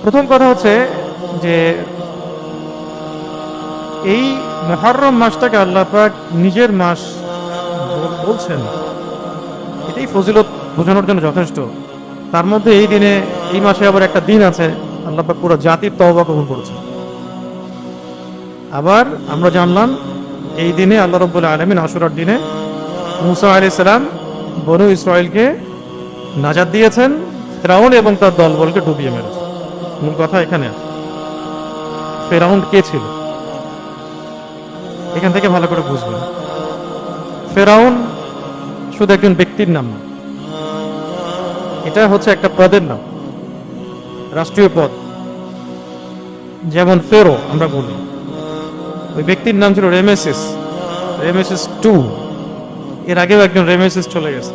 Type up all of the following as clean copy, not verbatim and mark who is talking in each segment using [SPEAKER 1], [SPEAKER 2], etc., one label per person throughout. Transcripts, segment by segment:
[SPEAKER 1] প্রথম কথা হচ্ছে যে এই মুহররম মাসটাকে আল্লাহ পাক নিজের মাস বলছেন, এটাই ফজিলত বোঝানোর জন্য যথেষ্ট। তার মধ্যে এই দিনে, এই মাসে আবার একটা দিন আছে আল্লাহ পাক পুরো জাতির তওবা কবুল করেছেন। আবার আমরা জানলাম এই দিনে আল্লাহ রাব্বুল আলামিন আশুরার দিনে মুসা আলাইহিস সালাম বনু ইসরাইলকে নাজাত দিয়েছেন, ফেরাউন এবং তার দলবলকে ডুবিয়ে মেরেছেন। মূল কথা এখানে আছে, ফেরাউন কে ছিল এখান থেকে ভালো করে বুঝবেন। ফেরাউন শুধু একজন ব্যক্তির নাম না, এটা হচ্ছে একটা পদের নাম, রাষ্ট্রীয় পদ। যেমন ফেরো আমরা বলি, ওই ব্যক্তির নাম ছিল রেমেসিস, রেমেসিস 2। এর আগেও একজন রেমেসিস চলে গেছে।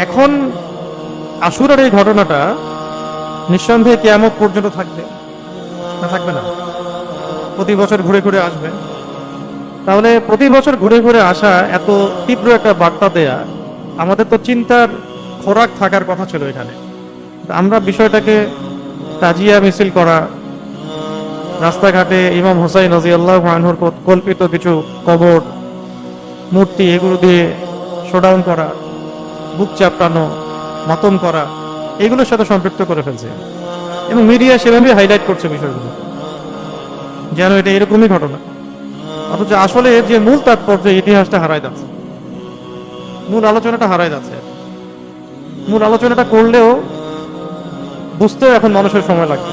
[SPEAKER 1] এখন আশুরার এই ঘটনাটা নিঃসন্দেহে কিয়ামত পর্যন্ত থাকবে না, থাকবে না, প্রতি বছর ঘুরে ঘুরে আসবে। তাহলে প্রতি বছর ঘুরে ঘুরে আসা, এত তীব্র একটা বার্তা দেয়া, আমাদের তো চিন্তার খোরাক থাকার কথা ছিল এখানে। আমরা বিষয়টাকে তাজিয়া মিছিল করা, রাস্তাঘাটে ইমাম হুসাইন রাদিয়াল্লাহু আনহুর কল্পিত কিছু কবর, মূর্তি, এগুলো দিয়ে শোডাউন করা, বুক চাপটানো, মাতম করা, এগুলোর সাথে সম্পৃক্ত করে ফেলছে এবং মিডিয়া সেভাবে হাইলাইট করছে বিষয়গুলো যেন এটা এরকমই ঘটনা। অথচ আসলে যে মূল তাৎপর্য, ইতিহাসটা হারায় যাচ্ছে, মূল আলোচনাটা হারায় যাচ্ছে। মূল আলোচনাটা করলেও বুঝতেও এখন মানুষের সময় লাগবে,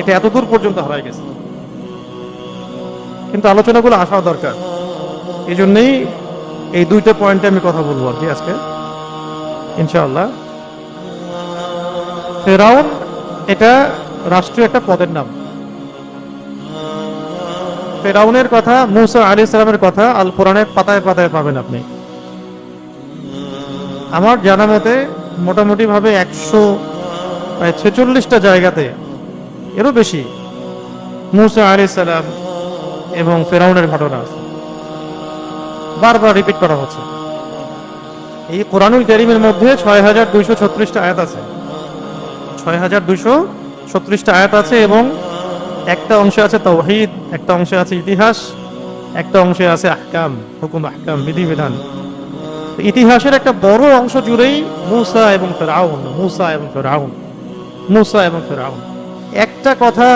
[SPEAKER 1] এটা এত দূর পর্যন্ত হারায় গেছে। কিন্তু আলোচনাগুলো আসাও দরকার। এই জন্যই এই দুইটা পয়েন্টে আমি কথা বলবো আর কি আজকে ইনশাআল্লাহ। ফেরাউন এটা রাষ্ট্রীয় একটা পদের নাম। ফেরাউনের কথা, মুসা আলাইহিস সালামের কথা আল কোরআনের পাতায় পাতায় পাবেন আপনি। আমার জানা মতে মোটামুটি ভাবে 146টা জায়গাতে, এরও বেশি, মুসা আলাইহিস সালাম এবং ফেরাউনের ঘটনা আছে, বারবার রিপিট করা হচ্ছে। এই কোরআনুল কারীমের মধ্যে 6236টা আয়াত আছে, 6236টা আয়াত আছে এবং একটা অংশে আছে তাওহীদ, একটা অংশে আছে ইতিহাস, একটা অংশে আছে আহকাম, হুকুম, আহকাম, বিধিবিধান। ইতিহাসের একটা বড় অংশ জুড়েই মুসা এবং ফেরাউন, মুসা এবং ফেরাউন, মুসা এবং ফেরাউন। একটা কথা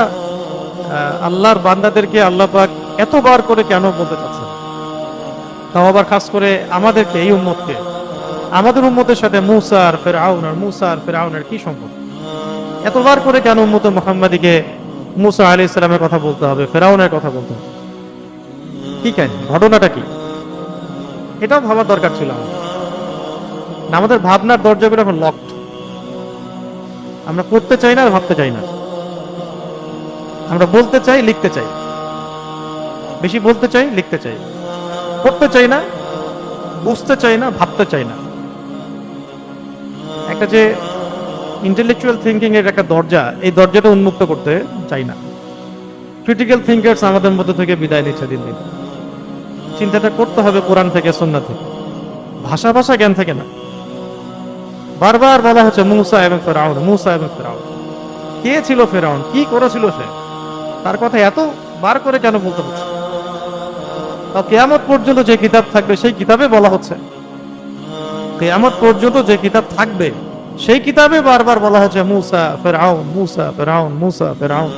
[SPEAKER 1] আল্লাহর বান্দাদেরকে আল্লাহ পাক এতবার করে কেন বলতে চাচ্ছেন, তাও আবার খাস করে আমাদেরকে, এই উম্মতকে, আমাদের উম্মতের সাথে মুসা আর ফেরাউন, আর মুসা আর ফেরাউনের কি সম্পর্ক? এতবার করে কেন উম্মত মুহাম্মাদীকে মুসা আলাইহিস সালামের কথা বলতে হবে, ফেরাউনের কথা বলতে হবে? কি কেন, ঘটনাটা কি? এটাও ভাবার দরকার ছিল আমাদের। আমাদের ভাবনার দরজাগুলো এখন লকড। আমরা পড়তে চাই না, ভাবতে চাই না। আমরা বলতে চাই, লিখতে চাই, বেশি বলতে চাই, লিখতে চাই, পড়তে চাই না, বুঝতে চাই না, ভাবতে চাই না। একটা যে ইন্টেলেকচুয়াল থিঙ্কিং এর একটা দরজা, এই দরজাটা উন্মুক্ত করতে চাই না। ক্রিটিক্যাল থিঙ্কার্স আমাদের মধ্যে থেকে বিদায় নিচ্ছে দিন দিন। চিন্তাটা করতে হবে কোরআন থেকে, সুন্নাহ থেকে, ভাষা জ্ঞান থেকে না। বারবার বলা হচ্ছে মুসা এবং ফেরাউন, মুসা এবং ফেরাউন। কে ছিল ফেরাউন? কি করেছিল সে? তার কথা এত বার করে কেন বলতে হচ্ছে? তাও কিয়ামত পর্যন্ত যে কিতাব থাকবে সেই কিতাবে বলা হচ্ছে, কিয়ামত পর্যন্ত যে কিতাব থাকবে সেই কিতাবে বারবার বলা হচ্ছে মুসা ফেরাউন, মুসা ফেরাউন, মুসা ফেরাউন।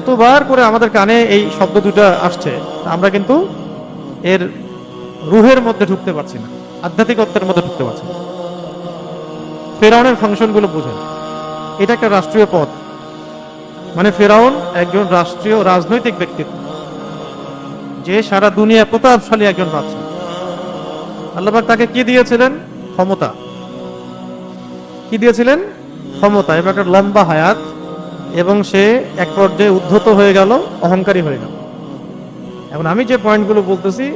[SPEAKER 1] এতবার করে আমাদের কানে এই শব্দ দুটো আসছে, আমরা কিন্তু এর রুহের মধ্যে ঢুকতে পারছি না, আধ্যাত্মিকত্বের মধ্যে ঢুকতে পারছি না। ফেরাউনের ফাংশনগুলো বুঝেন। এটা একটা রাষ্ট্রীয় পদ, মানে ফেরাউন একজন রাষ্ট্রীয় রাজনৈতিক ব্যক্তিত্ব, যে সারা দুনিয়া প্রতাপশালী একজন বাদশা। আল্লাহ পাক তাকে কি দিয়েছিলেন? ক্ষমতা। কি দিয়েছিলেন? ক্ষমতা এবং একটা লম্বা হায়াত, এবং সে এক পর্যায়ে উদ্ধত হয়ে গেল, অহংকারী হয়ে গেল। এখন আমি যে পয়েন্টগুলো বলতেছি,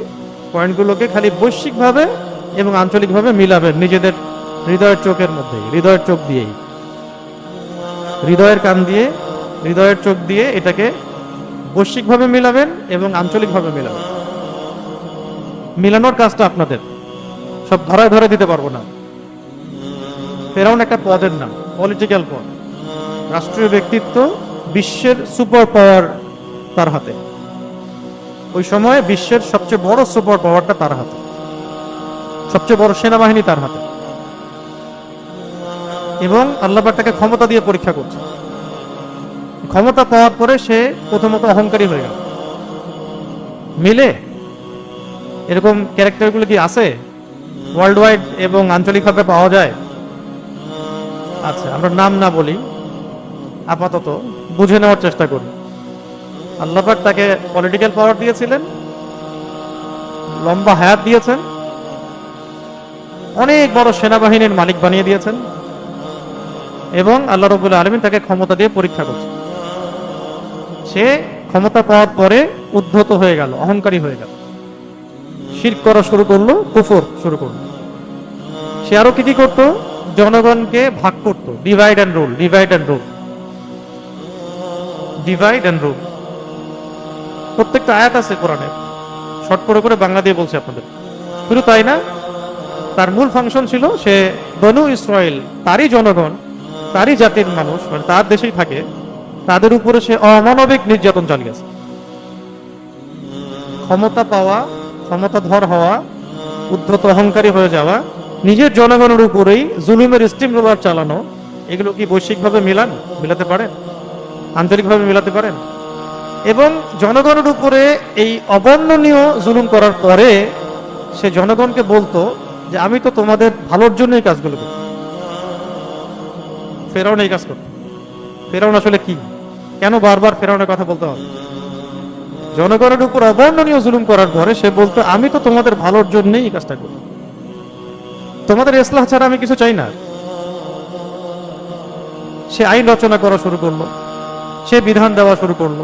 [SPEAKER 1] পয়েন্টগুলোকে খালি বৈশ্বিকভাবে এবং আঞ্চলিকভাবে মিলাবেন নিজেদের হৃদয়ের চোখের মধ্যে, হৃদয়ের চোখ দিয়েই, হৃদয়ের কান দিয়ে, হৃদয়ের চোখ দিয়ে এটাকে বৈশ্বিকভাবে মিলাবেন এবং আঞ্চলিকভাবে মিলাবেন। মিলানোর কাজটা আপনাদের, সব ধরায় ধরে দিতে পারবো না। ফেরাউন একটা পদের নাম, পলিটিক্যাল পদ, রাষ্ট্রীয় ব্যক্তিত্ব, বিশ্বের সুপার পাওয়ার তার হাতে। ওই সময় বিশ্বের সবচেয়ে বড় সুপার পাওয়ারটা তার হাতে, সবচেয়ে বড় সেনাবাহিনী তার হাতে, এবং আল্লাহ পাক তাকে ক্ষমতা দিয়ে পরীক্ষা করছে। ক্ষমতা পাওয়ার পরে সে প্রথমত অহংকারী হয়ে গেল। মিলে এরকম ক্যারেক্টারগুলো কি আছে ওয়ার্ল্ড ওয়াইড এবং আঞ্চলিকভাবে পাওয়া যায়? আচ্ছা, আমরা নাম না বলি, আপাতত বুঝে নেওয়ার চেষ্টা করি। আল্লাহ পাক তাকে পলিটিক্যাল পাওয়ার দিয়েছিলেন, লম্বা হায়াত দিয়েছেন, অনেক বড় সেনাবাহিনীর মালিক বানিয়ে দিয়েছেন, এবং আল্লাহ রাব্বুল আলামিন তাকে ক্ষমতা দিয়ে পরীক্ষা করছেন। সে ক্ষমতা পাওয়ার পরে উদ্ধত হয়ে গেল, অহংকারী হয়ে গেল, শিরক করা শুরু করলো, কুফর শুরু করলো। সে আরো কি করতো? জনগণকে ভাগ করতো, divide and rule, divide and rule, divide and rule. প্রত্যেকটা আয়াত আছে কোরআনে, শর্ট করে বাংলা দিয়ে বলছে আপনাদের। শুধু তাই না, তার মূল ফাংশন ছিল সে বনু ইসরাইল, তারই জনগণ, তারই জাতির মানুষ, মানে তার দেশেই থাকে, তাদের উপরে সে অমানবিক নির্যাতন চালিয়েছে। ক্ষমতা পাওয়া, ক্ষমতাধর হওয়া, উদ্ধত অহংকারী হয়ে যাওয়া, নিজের জনগণের উপরেই জুলুমের স্টিম রোলার চালানো, এগুলো কি বৈশ্বিকভাবে মিলাতে পারেন? আঞ্চলিকভাবে মিলাতে পারেন? এবং জনগণের উপরে এই অবর্ণনীয় জুলুম করার পরে সে জনগণকে বলতো যে আমি তো তোমাদের ভালোর জন্য এই কাজগুলো করি। ফেরাউন এই কাজ করত। ফেরাউন আসলে কি, কেন বারবার ফেরাউনের কথা বলতে হবে? জনগণের উপর অবর্ণনীয় জুলুম করার পরে সে বলতো আমি তো তোমাদের ভালোর জন্যই এই কাজটা করি, তোমাদের ইসলাহ ছাড়া আমি কিছু চাই না। সে আইন রচনা করা শুরু করলো, সে বিধান দেওয়া শুরু করলো,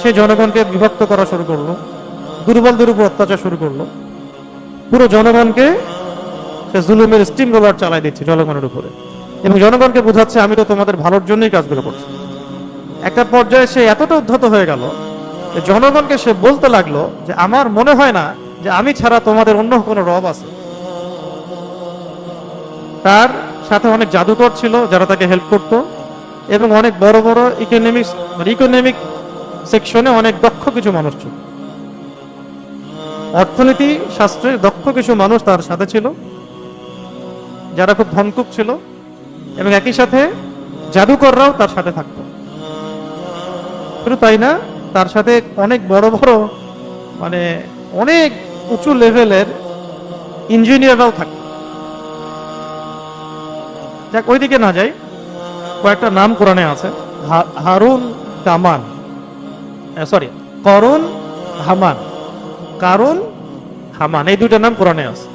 [SPEAKER 1] সে জনগণকে বিভক্ত করা শুরু করলো, দুর্বলদের উপর অত্যাচার শুরু করলো, পুরো জনগণকে সে জুলুমের স্টিম রোলার চালাই দিচ্ছে জনগণের উপরে, এবং জনগণকে বোঝাচ্ছে আমি তো তোমাদের ভালোর জন্যই কাজগুলো করছি। একটা পর্যায়ে সে এতটা উদ্ধত হয়ে গেল যে জনগণকে সে বলতে লাগলো যে আমার মনে হয় না যে আমি ছাড়া তোমাদের অন্য কোনো রব আছে। তার সাথে অনেক জাদুকর ছিল যারা তাকে হেল্প করতো, এবং অনেক বড় বড় ইকোনমিক সেকশনে অনেক দক্ষ কিছু মানুষ ছিল, অর্থনীতি শাস্ত্রে দক্ষ কিছু মানুষ তার সাথে ছিল, যারা খুব ধনকুক ছিল, এবং একই সাথে জাদুকররাও তার সাথে থাকতো। শুধু তাই না, তার সাথে অনেক বড় বড়, মানে অনেক উঁচু লেভেলের ইঞ্জিনিয়াররাও থাকতো। যাক, ওইদিকে না যাই, কয়েকটা নাম কোরআনে আছে। হারুন কামান, সরি, করুন হামান, কারুন হামান, এই দুইটা নাম কোরআনে আছে।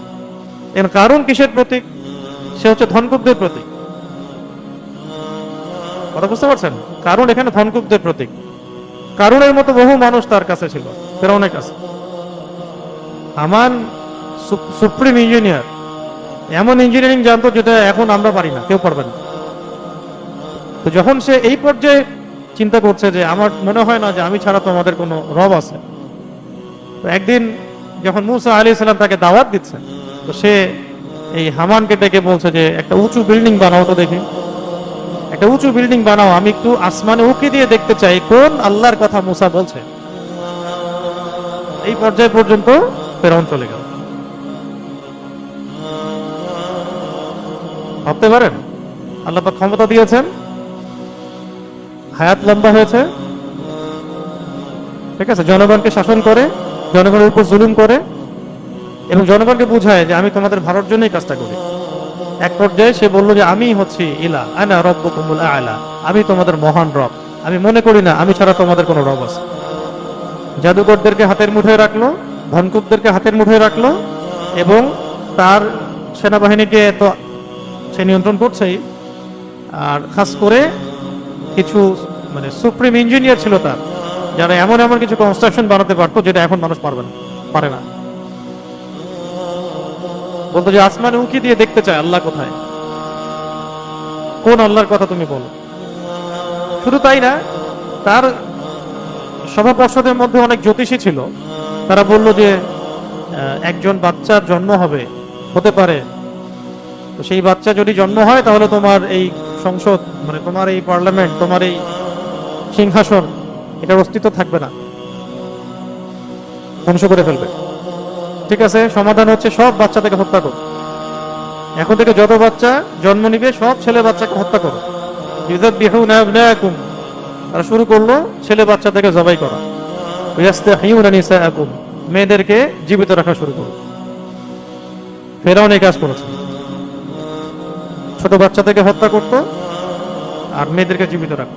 [SPEAKER 1] কারুন কিসের প্রতীক? সে হচ্ছে ধনকুকদের প্রতীক। কথা বুঝতে পারছেন? কারুন এখানে ধনকুকদের প্রতীক। কারুনের মতো বহু মানুষ তার কাছে ছিল, ফেরাউনের কাছে। হামান সুপ্রিম ইঞ্জিনিয়ার, এমন ইঞ্জিনিয়ারিং জানতো যেটা এখন আমরা পারি না, কেউ পারবে না। তো যখন সে এই পর্যায়ে চিন্তা করছে যে আমার মনে হয় না যে আমি ছাড়া তোমাদের কোনো রব আছে, তো একদিন যখন মুসা আলাইহিস সালাম তাকে দাওয়াত দিচ্ছে, তো সে এই হামানকে ডেকে বলছে যে একটা উঁচু বিল্ডিং বানাও তো দেখি, একটা উঁচু বিল্ডিং বানাও, আমি একটু আসমানে উকি দিয়ে দেখতে চাই কোন আল্লাহর কথা মুসা বলছে। এই পর্যায় পর্যন্ত ফেরাউন চলে গেল। ভাবতে পারেন, আল্লাহ পাক ক্ষমতা দিয়েছেন, হায়াত লম্বা হয়েছে, ঠিক আছে, জনগণকে শাসন করে, জনগণের উপর জুলুম করে, এবং জনগণকে বুঝায় যে আমি তোমাদের ভালোর জন্যই কাজটা করি। এক পর্যায়ে সে বলল যে আমি হচ্ছি ইলা, আনা রব্বুকুমুল আ'লা, আমি তোমাদের মহান রব, আমি মনে করি না আমি ছাড়া তোমাদের কোনো রব আছে। জাদুকরদেরকে হাতের মুঠোয় রাখলো, ধনকুকদেরকে হাতের মুঠোয় রাখলো, এবং তার সেনাবাহিনীকে তো সে নিয়ন্ত্রণ করছেই, আর খাস করে কিছু মানে সুপ্রিম ইঞ্জিনিয়ার ছিল তার, যারা এমন এমন কিছু কনস্ট্রাকশন বানাতে পারতো যেটা এখন মানুষ পারে না। বলতো যে আসমানে উঁকি দিয়ে দেখতে চায় আল্লাহ কোথায়, কোন আল্লাহর কথা তুমি বলো। শুধু তাই না, তার সভা পর্ষদের মধ্যে অনেক জ্যোতিষী ছিল, তারা বলল যে একজন বাচ্চার জন্ম হতে পারে তো সেই বাচ্চা যদি জন্ম হয় তাহলে তোমার এই সংসদ, মানে তোমার এই পার্লামেন্ট, তোমার এই সিংহাসন, এটার অস্তিত্ব থাকবে না, ধ্বংস করে ফেলবে। ঠিক আছে, সমাধান হচ্ছে সব বাচ্চাদেরকে হত্যা করো। এখন থেকে যত বাচ্চা জন্ম নিবে সব ছেলে বাচ্চাকে হত্যা করো। ইউযাববিহুনা আবনাআকুম, তারা শুরু করলো ছেলে বাচ্চাদেরকে জবাই করা। ওয়ায়াস্তাহিয়ুনা নিসাআকুম, মেয়েদেরকে জীবিত রাখা শুরু করলো। ফেরাউন এই কাজ করেছে, ছোট বাচ্চাদেরকে হত্যা করত আর মেয়েদেরকে জীবিত রাখত।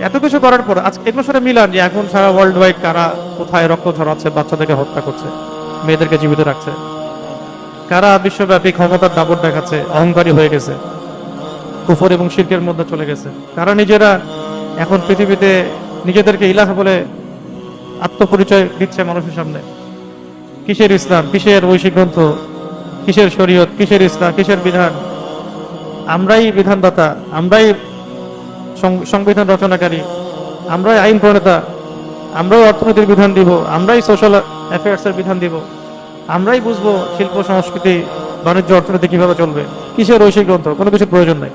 [SPEAKER 1] এত কিছু করার পর আজকে এগুলোর সাথে মিলান যে এখন সারা ওয়ার্ল্ড ওয়াইড কারা কোথায় রক্ত ঝরাচ্ছে, বাচ্চাদেরকে হত্যা করছে, মেয়েদেরকে জীবিত রাখছে, কারা বিশ্বব্যাপী ক্ষমতার দাপট দেখাচ্ছে, অহংকারী হয়ে গেছে, কুফর এবং শিরকের মধ্যে চলে গেছে, কারা নিজেরা এখন পৃথিবীতে নিজেদেরকে ইলাহ বলে আত্মপরিচয় দিচ্ছে মানুষের সামনে। কিসের ইসলাম, কিসের ঐশী গ্রন্থ, কিসের শরীয়ত, কিসের ইসলাম, কিসের বিধান? আমরাই বিধানদাতা, আমরাই সংবিধান রচনাকারী, আমরাই আইন প্রণেতা, আমরাই অর্থনীতির বিধান দিব, আমরাই সোশ্যাল অ্যাফেয়ার্সের বিধান দিব, আমরাই বুঝবো শিল্প সংস্কৃতি বাণিজ্য অর্থনীতি কিভাবে চলবে। কিসের ঐশী গ্রন্থ? কোনো কিছুর প্রয়োজন নাই।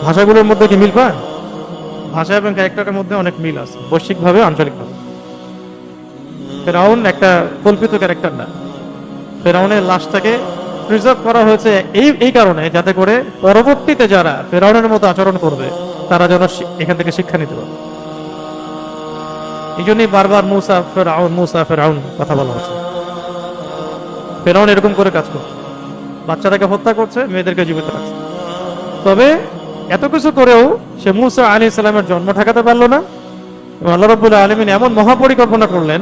[SPEAKER 1] ভাষাগুলোর মধ্যে কি মিল পায়? ভাষা এবং ক্যারেক্টারের মধ্যে অনেক মিল আছে, বৈশ্বিকভাবে আঞ্চলিকভাবে। ফেরাউন একটা কল্পিত ক্যারেক্টার না। ফেরাউনের লাশটাকে প্রিজার্ভ করা হয়েছে এই কারণে, যাতে করে পরবর্তীতে যারা ফেরাউনের মতো আচরণ করবে তারা যেন এখান থেকে শিক্ষা নিতে পারে। এই জন্যই বারবার মুসা ফেরাউন কথা বলা হচ্ছে। ফেরাউন এরকম করে কাজ করছে, বাচ্চাটাকে হত্যা করছে, মেয়েদেরকে জীবিত রাখছে। তবে এত কিছু করেও সে মুসা আলাইহিস সালামের জন্ম ঠেকাতে পারলো না। এবং আল্লাহ রাব্বুল আলামিন এমন মহাপরিকল্পনা করলেন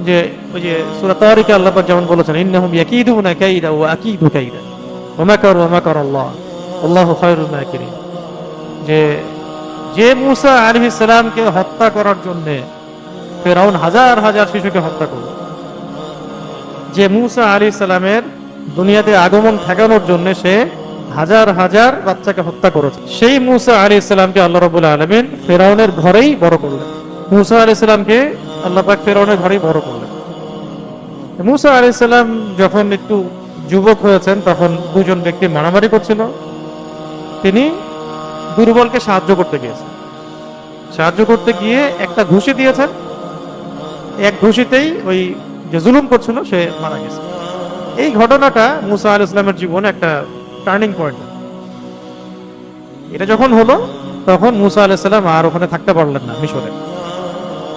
[SPEAKER 1] যে ওই যে সূরা তারিকে আল্লাহ পাক যেমন বলেছেন, ইন্নাহুম ইয়াকিদুনা কাইদা ওয়া আকিদু কাইদা ওয়া মাকারু ওয়া মাকার আল্লাহ আল্লাহু খায়রুল মাকিরিন। যে মুসা আলাইহিস সালামকে হত্যা করার জন্য ফেরাউন হাজার হাজার শিশুকে হত্যা করল, যে মুসা আলাইহিস সালামের দুনিয়াতে আগমন ঠেকানোর জন্য সে হাজার হাজার বাচ্চাকে হত্যা করেছে, সেই মুসা আলাইহিস সালামকে আল্লাহ রাব্বুল আলামিন ফেরাউনের ঘরেই বড় করলেন। মুসা আলাইহিস সালামকে আল্লাহ পাক ফেরাউনের ঘরেই বড় করলেন। মুসা আলাইহিস সালাম যখন একটু যুবক হয়েছেন তখন দুজন ব্যক্তি মারামারি করছিল। তিনি দুর্বলকে সাহায্য করতে গিয়েছেন, সাহায্য করতে গিয়ে একটা ঘুষি দিয়েছেন, এক ঘুষিতেই ওই যে জুলুম করছিল সে মারা গেছে। এই ঘটনাটা মুসা আলাইহিস সালামের জীবনে একটা টার্নিং পয়েন্ট। এটা যখন হলো তখন মুসা আলাইহিস সালাম আর ওখানে থাকতে পারলেন না মিশরে।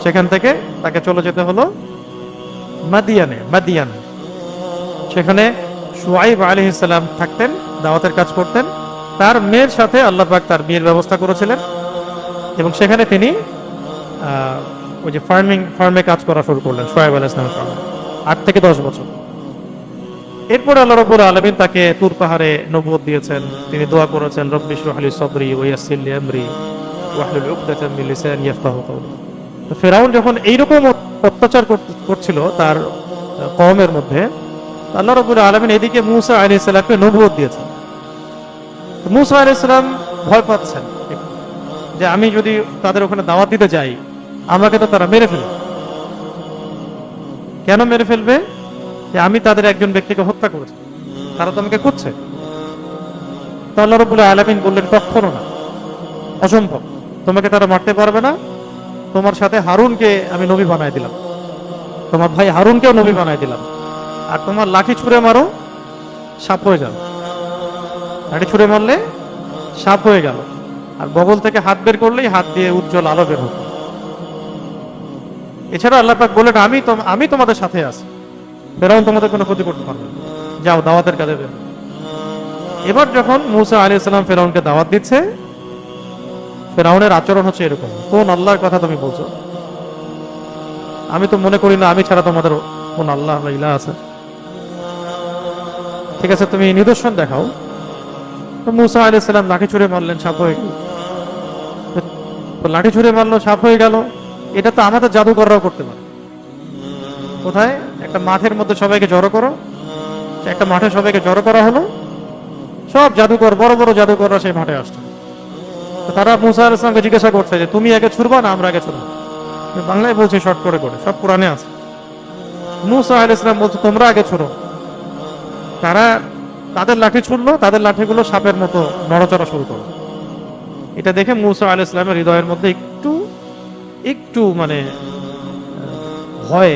[SPEAKER 1] সেখান থেকে তাকে চলে যেতে হলো মাদিয়ান। সেখানে শুআইব আলাইহিস সালাম থাকতেন, দাওয়াতের কাজ করতেন। তার মেয়ের সাথে আল্লাহ পাক তার বিয়ের ব্যবস্থা করেছিলেন এবং সেখানে তিনি ওই যে ফার্মে কাজ করা শুরু করলেন শুআইব আলাইহিস সালামের ফার্মে 8 থেকে 10 বছর। এরপর আল্লাহ রাব্বুল আলামিন তাকে তুর পাহাড়ে নবুয়ত দিয়েছেন। তিনি দোয়া করেছেন, রব্বি ইশরাহ লি সাদরি ওয়া ইয়াসসির লি আমরি ওয়াহলুল উকদাতাম মিন লিসানি ইয়াফকাহু কওলি। ফেরাউন যখন এইরকম অত্যাচার করছিল তার কওমের মধ্যে, আল্লাহ রাব্বুল আলামিন এদিকে মুসা আলাইহিস সালামকে নবুয়ত দিয়েছেন। মুসা আলাইহিস সালাম ভয় পাচ্ছেন যে আমি যদি তাদের ওখানে দাওয়াত দিতে যাই আমাকে তো তারা মেরে ফেলবে। কেন মেরে ফেলবে? যে আমি তাদের একজন ব্যক্তিকে হত্যা করেছি, তারা তো আমাকে খুঁজছে। তো আল্লাহ রাব্বুল আলামিন বললেন, কখনো না, অসম্ভব, তোমাকে তারা মারতে পারবে না। তোমার সাথে হারুনকে আমি নবী বানায় দিলাম, তোমার ভাই হারুনকেও নবী বানায় দিলাম। আর তোমার লাঠি ছুঁড়ে মারো, সাপ হয়ে যাবে। লাঠি ছুঁড়ে মারলে সাপ হয়ে গেল, আর বগল থেকে হাত বের করলেই হাত দিয়ে উজ্জ্বল আলো বের হতো। এছাড়া আল্লাহ পাক বলেন, আমি তোমাদের সাথে আছি, ফেরাউন তোমাদের কোনো ক্ষতি করতে পারবে না, যাও দাওয়াতের কাজে বের। এবার যখন মুসা আলাইহিস সালাম ফেরাউনকে দাওয়াত দিচ্ছে, ফেরাউনের আচরণ হচ্ছে এরকম, কোন আল্লাহর কথা তুমি বলছো? আমি তো মনে করি না আমি ছাড়া তোমাদের কোন আল্লাহ ইলাহ আছে। ঠিক আছে, তুমি নিদর্শন দেখাও। তো মুসা আলাইহিস সালাম লাঠি ছুঁড়ে মারলেন, সাপ হয়ে গেল। লাঠি ছুঁড়ে মারলো, সাপ হয়ে গেল। এটা তো আমাদের জাদুকররাও করতে পারে। কোথায়? একটা মাঠের মধ্যে সবাইকে জড়ো করো, একটা মাঠে সবাইকে জড়ো করা হলো, সব জাদুকর, বড় বড় জাদুকররা সেই মাঠে আসছে। তারা মুসা আলাইহিস সালামকে জিজ্ঞাসা করছে যে তুমি আগে ছুড়বা না আমরা আগে ছুড়বো? বাংলায় বলছে শর্ট করে, সব কোরআনে আছে। মুসা আলাইহিস সালাম বলছে তোমরা আগে ছুড়ো। তারা তাদের লাঠি ছুড়লো, তাদের লাঠিগুলো সাপের মতো নড়াচড়া শুরু করলো। এটা দেখে মূসা আলাইহিস সালামের হৃদয়ের মধ্যে একটু একটু মানে ভয়,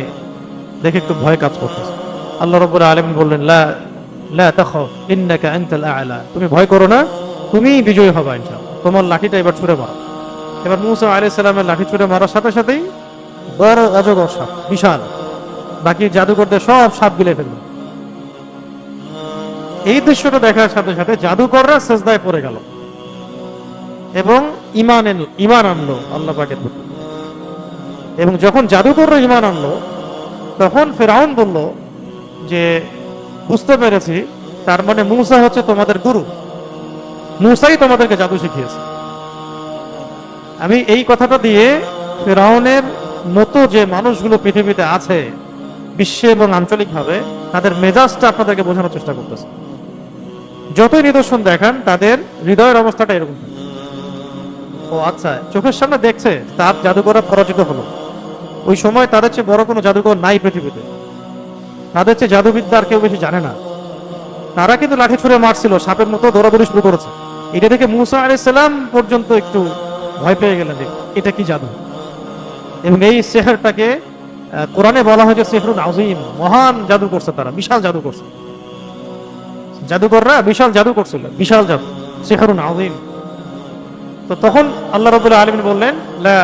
[SPEAKER 1] দেখে একটু ভয় কাজ করতেছে। আল্লাহ রাব্বুল আলামিন বললেন, লা লা তাখাফ ইন্নাকা আনতাল আ'লা, তুমি ভয় করো না, তুমি বিজয়ী হবা ইনশাআল্লাহ। তোমার লাঠিটা এবার ছুঁড়ে মারো। এবার মূসা আলাইহিস সালামের লাঠি ছুঁড়ে মারার সাথে সাথেই বড় অজগর সাপ, বিশাল, বাকি জাদুকরদের সব সাপ গিলে ফেলল। এই দৃশ্যটা দেখার সাথে সাথে জাদুকররা সেজদায় পড়ে গেল এবং ঈমান আনলো আল্লাহ পাকের প্রতি। এবং যখন জাদুকররা ঈমান আনলো, তখন ফিরআউন বলল যে বুঝতে পেরেছি, তার মানে মূসা হচ্ছে তোমাদের গুরু, মূসাই তোমাদেরকে জাদু শিখিয়েছে। আমি এই কথাটা দিয়ে ফিরআউনের মতো যে মানুষগুলো পৃথিবীতে আছে বিশ্বে এবং আঞ্চলিকভাবে, তাদের মেজাজটা আপনাদেরকে বোঝানোর চেষ্টা করতেছে। যতই নিদর্শন দেখান, তাদের হৃদয়ের অবস্থাটা এরকম। ও আচ্ছা, চোখের সামনে দেখছে তার জাদুকররা পরাজিত হলো, ওই সময় তাদের চেয়ে বড় কোনো জাদুকর নাই পৃথিবীতে, তাদের চেয়ে জাদুবিদ্যা আর কেউ বেশি জানে না। তারা কিন্তু লাঠি ছুঁড়ে মারছিল, সাপের মতো দৌড়াদৌড়ি শুরু করেছে। এটা দেখে মূসা আলাইহিস সালাম পর্যন্ত একটু ভয় পেয়ে গেলেন, এটা কি জাদু। এবং এই সেহরটাকে কোরআনে বলা হয়েছে সেহরুন আযীম, মহান জাদু করছে তারা, বিশাল জাদু করছে। জাদুকররা বিশাল জাদু করছিল, বিশাল জাদু, সেহরুন আযীম। তো তখন আল্লাহ রাব্বুল আলামিন বললেন, লা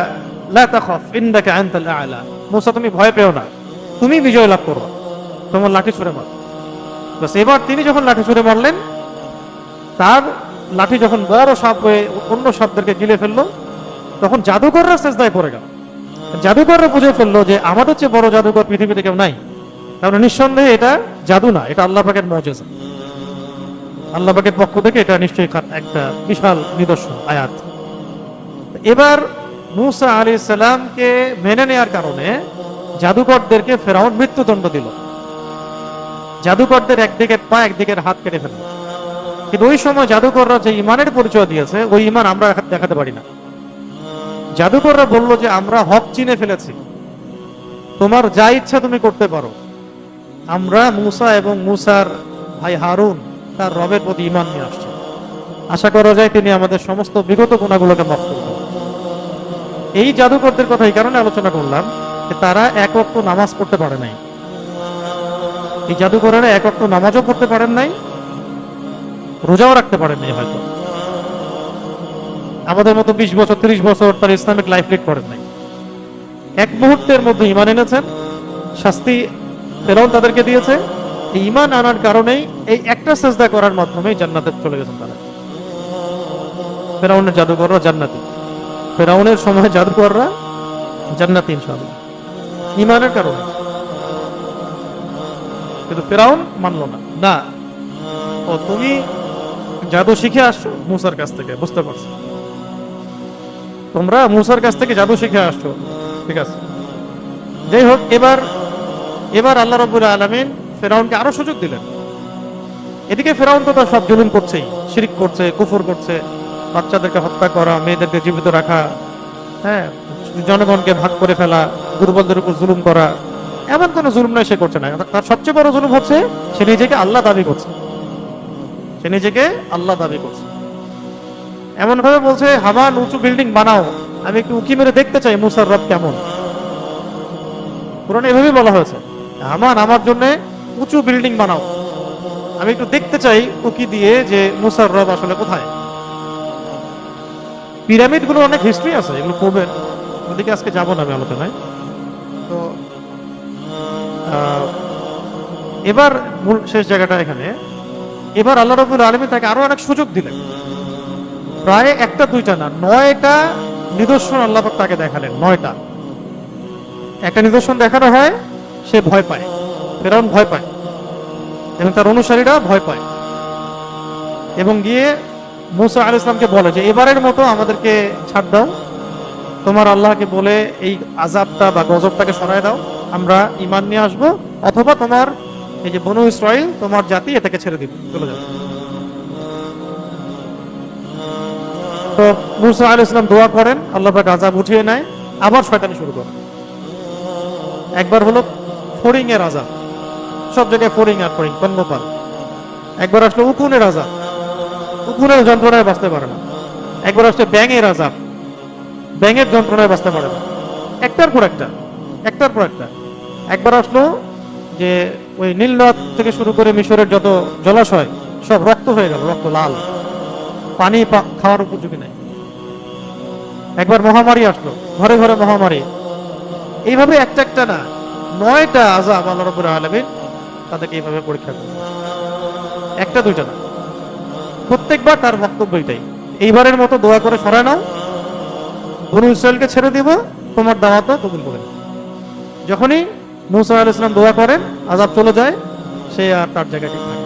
[SPEAKER 1] লা তাখাফ ইন্নাকা আনতাল আ'লা, মূসা তুমি ভয় পেও না, তুমি বিজয় লাভ করো, তোমার লাঠি ছুঁড়ে মারো। বাস এবার তিনি যখন লাঠি ছুঁড়ে মারলেন, তার লাঠি যখন বড় সাপ হয়ে অন্য সাপদেরকে গিলে ফেললো, তখন জাদুকররা সেজদায় পড়ে গেল। জাদুকররা বুঝে ফেললো যে আমাদের চেয়ে বড় জাদুকর পৃথিবীতে কেউ নাই, কারণ নিঃসন্দেহে এটা জাদু না, এটা আল্লাহ পাকের মুজিজা, আল্লাহ পাকের পক্ষ থেকে এটা নিশ্চয়ই একটা বিশাল নিদর্শন, আয়াত। এবার মূসা আলাইহিস সালামকে মেনে নেওয়ার কারণে জাদুকরদেরকে ফিরআউন মৃত্যুদণ্ড দিল। জাদুকরদের একদিকের পা একদিকের হাত কেটে ফেলল। কিন্তু ওই সময় জাদুকররা যে ঈমানের পরিচয় দিয়েছে, ওই ঈমান আমরা দেখাতে পারি না। জাদুকররা বলল যে আমরা হক চিনে ফেলেছি, তোমার যা ইচ্ছা তুমি করতে পারো, আমরা মূসা এবং মূসার ভাই হারুন তার রবের প্রতি ঈমান নিয়ে আসছি, আশা করা যায় তিনি আমাদের সমস্ত বিগত গুনাহগুলোকে মাফ করবেন। এই জাদুকরদের কথা এই কারণে আলোচনা করলাম যে তারা এক ওয়াক্ত নামাজ পড়তে পারে নাই। এই জাদুকরেরা এক ওয়াক্ত নামাজও পড়তে পারেন নাই, রোজাও রাখতে পারেন নাই, হয়তো আমাদের মতো 20 বছর 30 বছর তার ইসলামিক লাইফ লিড করেন নাই। এক মুহূর্তের মধ্যে ঈমান এনেছেন, শাস্তি ফিরআউন তাদেরকে দিয়েছে। এই ঈমান আনার কারণেই, এই একটা সেজদা করার মাধ্যমেই জান্নাতে চলে গেছেন তারা। ফিরআউনের জাদুকররা জান্নাতি, ফিরআউনের সময় জাদুকররা জান্নাতি ইনশাআল্লাহ, ঈমানের কারণে। কিন্তু ফিরআউন মানলো না, না ও তুমি জাদু শিখে আসছো মূসার কাছ থেকে, বুঝতে পারছো, তোমরা মূসার কাছ থেকে জাদু শিখে আসছো, ঠিক আছে। যাই হোক, এবার আল্লাহ রাব্বুল আলামিন ফিরআউনকে আরো সুযোগ দিলেন। এদিকে ফিরআউন তো তার সব জুলুম করছেই, শিরক করছে, কুফর করছে, বাচ্চাদেরকে হত্যা করা, মেয়েদেরকে জীবিত রাখা, হ্যাঁ, জনগণকে ভাগ করে ফেলা, দুর্বলদের উপর জুলুম করা, এমন কোন জুলুম নয় সে করছে না। তার সবচেয়ে বড় জুলুম হচ্ছে সে নিজেকে আল্লাহ দাবি করছে, সে নিজেকে আল্লাহ দাবি করছে। এমন ভাবে বলছে, হামান উঁচু বিল্ডিং বানাও, আমি একটু উকি মেরে দেখতে চাই মূসার রব কেমন। কোরআনে এভাবেই বলা হয়েছে, হামান আমার জন্য উঁচু বিল্ডিং বানাও, আমি একটু দেখতে চাই উকি দিয়ে যে মূসার রব আসলে কোথায়। পিরামিড গুলো অনেক হিস্ট্রি আছে, এগুলো পড়বেন, ওদিকে আজকে যাবো না আমি আলোচনায়। তো এবার মূল শেষ জায়গাটা এখানে, এবার আল্লাহ রাব্বুল আলামিন তাকে আরো অনেক সুযোগ দিলেন, প্রায় একটা দুইটা না, 9টা নিদর্শন আল্লাহ পাক তাকে দেখালেন। 9টা, একটা নিদর্শন দেখানো হয়, সে ভয় পায়, ফিরআউন ভয় পায় এবং তার অনুসারীরা ভয় পায়, এবং গিয়ে মূসা আলাইহিস সালামকে বলে যে এবারের মতো আমাদেরকে ছাড় দাও, তোমার আল্লাহকে বলে এই আযাবটা বা গজবটাকে সরায় দাও, আমরা ঈমান নিয়ে আসবো, অথবা তোমার এই যে বনু ইসরাইল তোমার জাতি এটাকে ছেড়ে দিবে, চলে যাবে। তো মূসা আলাইহিস সালাম দোয়া করেন, আল্লাহ পাক আযাব উঠিয়ে নেয়, আবার শয়তানি শুরু করে। একবার হলো ফড়িং এর আযাব, সব জায়গায় ফড়িং আর ফড়িং, পঙ্গপাল। একবার আসলো উকুনের আযাব, উকুনের যন্ত্রণায় বাঁচতে পারে না। একবার আসলো ব্যাঙের আযাব, ব্যাঙের যন্ত্রণায় বাঁচতে পারে না। একটার পর একটা, একটার পর একটা। একবার আসলো যে ওই নীল নদ থেকে শুরু করে মিশরের যত জলাশয় সব রক্ত হয়ে গেল, রক্ত লাল, পানি খাওয়ার উপযোগী নাই। একবার মহামারী আসলো, ঘরে ঘরে মহামারী। এইভাবে একটা একটা না, 9টা আযাব আল্লাহ রাব্বুল আলামিন তাদেরকে এইভাবে পরীক্ষা করে, একটা দুইটা না। প্রত্যেকবার তার বক্তব্য এটাই, এইবারের মতো দোয়া করে সরায় নাও, বনু ইসরায়েলকে ছেড়ে দিব, তোমার দাওয়াতও কবুল করে। যখনই মূসা আলাইহিস সালাম দোয়া করেন, আযাব চলে যায়, সে আর তার জায়গায় ঠিক থাকে।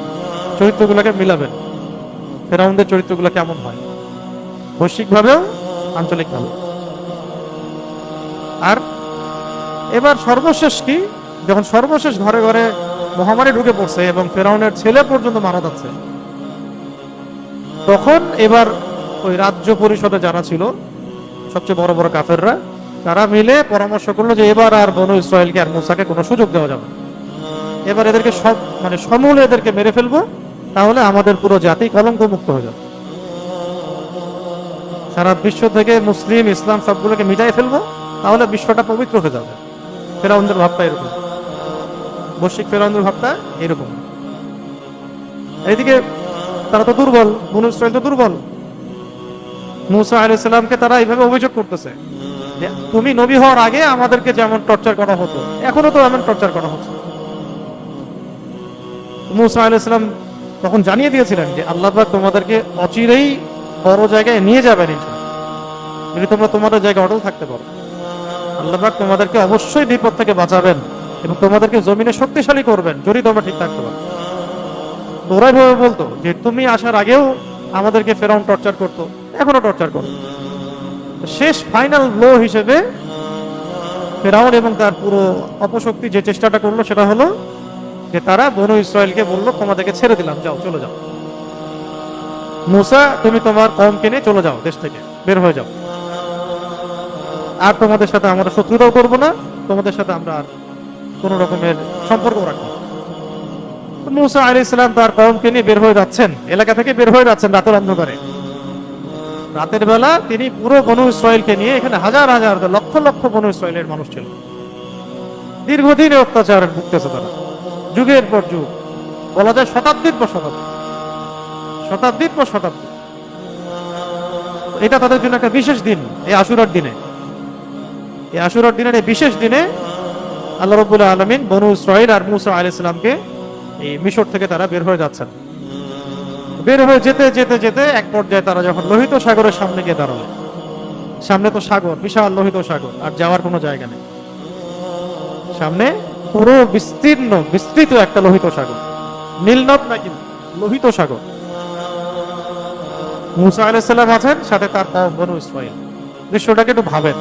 [SPEAKER 1] চরিত্রগুলোকে মিলাবেন, ফেরাউনদের চরিত্রগুলো কেমন হয়, বৈশ্বিকভাবেও আঞ্চলিকভাবে। আর এবার সর্বশেষ কি, যখন সর্বশেষ ঘরে ঘরে মহামারী ঢুকে পড়ছে এবং ফেরাউনের ছেলে পর্যন্ত মারা যাচ্ছে, তখন এবার ওই রাজ্য পরিষদে যারা ছিল সবচেয়ে বড় বড় কাফেররা, তারা মিলে পরামর্শ করলো যে এবার আর বনু ইসরায়েলকে আর মূসাকে কোনো সুযোগ দেওয়া যাবে না। এবার এদেরকে সব মানে সমূলে এদেরকে মেরে ফেলবো, তাহলে আমাদের পুরো জাতি কলঙ্ক মুক্ত হয়ে যাবে। সারা বিশ্ব থেকে মুসলিম ইসলাম সবগুলোকে মিটাই ফেলবো, তাহলে বিশ্বটা পবিত্র হয়ে যাবে। ফেরাউনদের ভাবটা এরকম, বৈশ্বিক ফেরাউনদের ভাবটা এরকম। এইদিকে তারা তো দুর্বল, বনু ইসরায়েল তো দুর্বল। মূসা আলাইহিস সালামকে তারা এইভাবে অভিযোগ করতেছে যে তুমি নবী হওয়ার আগে আমাদেরকে যেমন টর্চার করা হতো, এখনো তো এমন টর্চার করা হচ্ছে। মূসা আলাইহিস সালাম তখন জানিয়ে দিয়েছিলেন যে আল্লাহ পাক তোমাদেরকে অচিরেই বড় জায়গায় নিয়ে যাবেন ইনশাআল্লাহ, যদি তোমরা তোমাদের জায়গায় অটল থাকতে পারো। আল্লাহ পাক তোমাদেরকে অবশ্যই বিপদ থেকে বাঁচাবেন এবং তোমাদেরকে জমিনে শক্তিশালী করবেন যদি তোমরা ঠিক থাকতে পারো। ওরাই ভাবে বলতো যে তুমি আসার আগেও আমাদেরকে ফেরাউন টর্চার করতো, এখনো টর্চার করো। শেষ ফাইনাল ব্লো হিসেবে ফেরাউন এবং তার পুরো অপশক্তি যে চেষ্টাটা করলো সেটা হলো যে তারা বনু ইসরায়েলকে বললো তোমাদেরকে ছেড়ে দিলাম, যাও চলে যাও, মূসা তুমি তোমার কওমকে নিয়ে চলে যাও, দেশ থেকে বের হয়ে যাও, আর তোমাদের সাথে আমরা শত্রুতাও করবো না, তোমাদের সাথে আমরা আর কোন রকমের সম্পর্ক রাখবো না। মূসা আলাইহিস সালাম তার কওমকে নিয়ে বের হয়ে যাচ্ছেন, এলাকা থেকে বের হয়ে যাচ্ছেন রাতের অন্ধকারে। রাতের বেলা তিনি পুরো বনু ইসরায়েলকে নিয়ে, এখানে হাজার হাজার লক্ষ লক্ষ বনু ইসরায়েলের মানুষ ছিল, দীর্ঘদিন অত্যাচার ভুগতেছে তারা, যুগের পর যুগ, বলা যায় শতাব্দীর পর শতাব্দী, শতাব্দীর পর শতাব্দী। এটা তাদের জন্য একটা বিশেষ দিন, এই আশুরার দিনে, এই আশুরার দিনের এই বিশেষ দিনে আল্লাহ রাব্বুল আলামিন বনু ইসরায়েল আর মূসা আলাইহিস সালামকে এই মিশর থেকে তারা বের হয়ে যাচ্ছেন। বের হয়ে যেতে যেতে যেতে এক পর্যায়ে তারা যখন লোহিত সাগরের সামনে গিয়ে দাঁড়ালো, সামনে তো সাগর, বিশাল লোহিত সাগর, আর যাওয়ার কোনো জায়গা নেই, সামনে পুরো বিস্তীর্ণ বিস্তৃত একটা লোহিত সাগর, নীলনদ না কিন্তু লোহিত সাগর। মূসা আলাইহিস সালাম আছেন, সাথে তার কওম বনু ইসরায়েল। দৃশ্যটাকে একটু ভাবেন।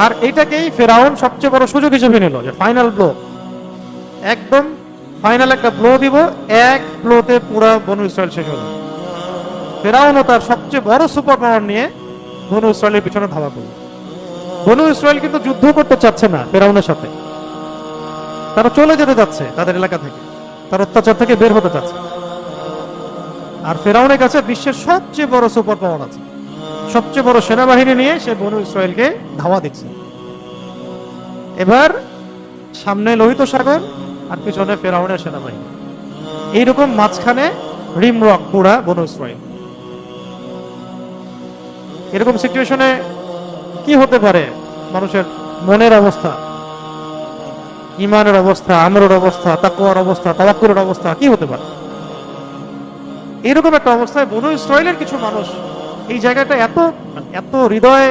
[SPEAKER 1] আর এইটাকেই ফেরাউন সবচেয়ে বড় সুযোগ হিসেবে নিল যে ফাইনাল ব্লো, একদম ফাইনাল একটা ব্লো দিব, এক ব্লোতে পুরো বনু ইসরায়েল শেষ হলো। ফেরাউনও তার সবচেয়ে বড় সুপার পাওয়ার নিয়ে বনু ইসরায়েলের পিছনে ধাওয়া করল। বনু ইসরায়েল কিন্তু যুদ্ধ করতে চাচ্ছে না ফেরাউনের সাথে, তারা চলে যেতে যাচ্ছে তাদের এলাকা থেকে, তার অত্যাচার থেকে বের হতে চাচ্ছে। আর ফেরাউনের কাছে বিশ্বের সবচেয়ে বড় সুপার পাওয়ার আছে, সবচেয়ে বড় সেনাবাহিনী নিয়ে সে বনু ইসরায়েলকে ধাওয়া দিচ্ছে। এবার সামনে লোহিত সাগর আর পিছনে ফেরাউনের সেনাবাহিনী, এইরকম মাঝখানে রিমরক পুরা বনু ইসরায়েল। এরকম সিচুয়েশনে কি হতে পারে মানুষের মনের অবস্থা, ইমানের অবস্থা, আমলের অবস্থা, তাকওয়ার অবস্থা, তাওয়াক্কুলের অবস্থা কি হতে পারে? এরকম একটা অবস্থায় বনু ইসরায়েলের কিছু মানুষ, এই জায়গাটা এত এত হৃদয়ে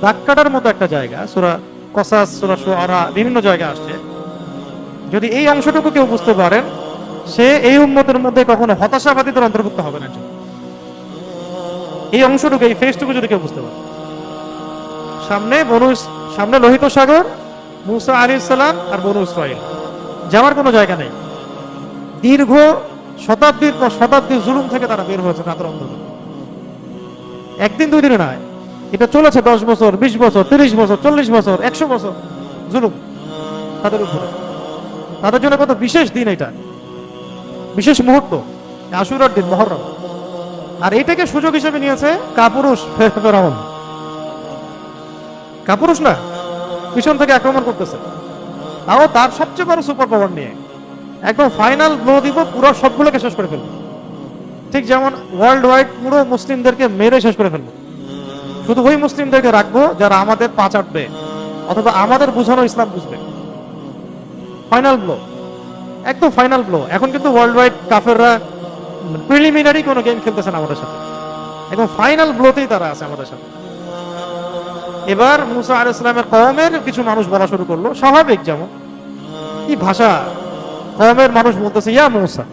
[SPEAKER 1] দাগ কাটার মতো একটা জায়গা, সূরা কসাস, সূরা শুআরা, বিভিন্ন জায়গায় আসছে। যদি এই অংশটুকু কেউ বুঝতে পারেন, সে এই উম্মতের মধ্যে কখনো হতাশাবাদীদের অন্তর্ভুক্ত হবে না। এই অংশটুকু, এই ফেসটুকু যদি কেউ বুঝতে পারে, সামনে লোহিত সাগর, মূসা আলাইহিস সালাম আর বনু ইসরায়েল, যাওয়ার কোনো জায়গা নেই। দীর্ঘ শতাব্দীর পর শতাব্দীর জুলুম থেকে তারা বের হয়েছে রাতের অন্ধকারে। একদিন দুই দিনে নয়, এটা চলেছে 10 বছর, 20 বছর, 30 বছর, 40 বছর, 100 বছর জুলুম তাদের উপরে। তাদের জন্য কত বিশেষ দিন, এটা বিশেষ মুহূর্ত। আশুরার দিন, মুহররম। আর এটাকে সুযোগ হিসেবে নিয়েছে কাপুরুষ ফেরাউন। কাপুরুষ না, পিছন থেকে আক্রমণ করতেছে, তাও তার সবচেয়ে বড় সুপার পাওয়ার নিয়ে একদম ফাইনাল ব্লো দিব, পুরো সবগুলোকে শেষ করে ফেলবো। ঠিক যেমন ওয়ার্ল্ড ওয়াইড পুরো মুসলিমদেরকে মেরে শেষ করে ফেলবো, শুধু ওই মুসলিমদেরকে রাখবো যারা আমাদের পা চাটবে অথবা আমাদের বুঝানো ইসলাম বুঝবে। ফাইনাল ব্লো, একদম ফাইনাল ব্লো। এখন কিন্তু ওয়ার্ল্ড ওয়াইড কাফেররা প্রিলিমিনারি কোনো গেম খেলতেছে না আমাদের সাথে, একদম ফাইনাল ব্লোতেই তারা আছে আমাদের সাথে। এবার মুসা আলাইহিস সালামের কওমের কিছু মানুষ বলা শুরু করলো, স্বাভাবিক, যেমন কি ভাষা, কওমের মানুষ বলতেছে, ইয়া মুসা,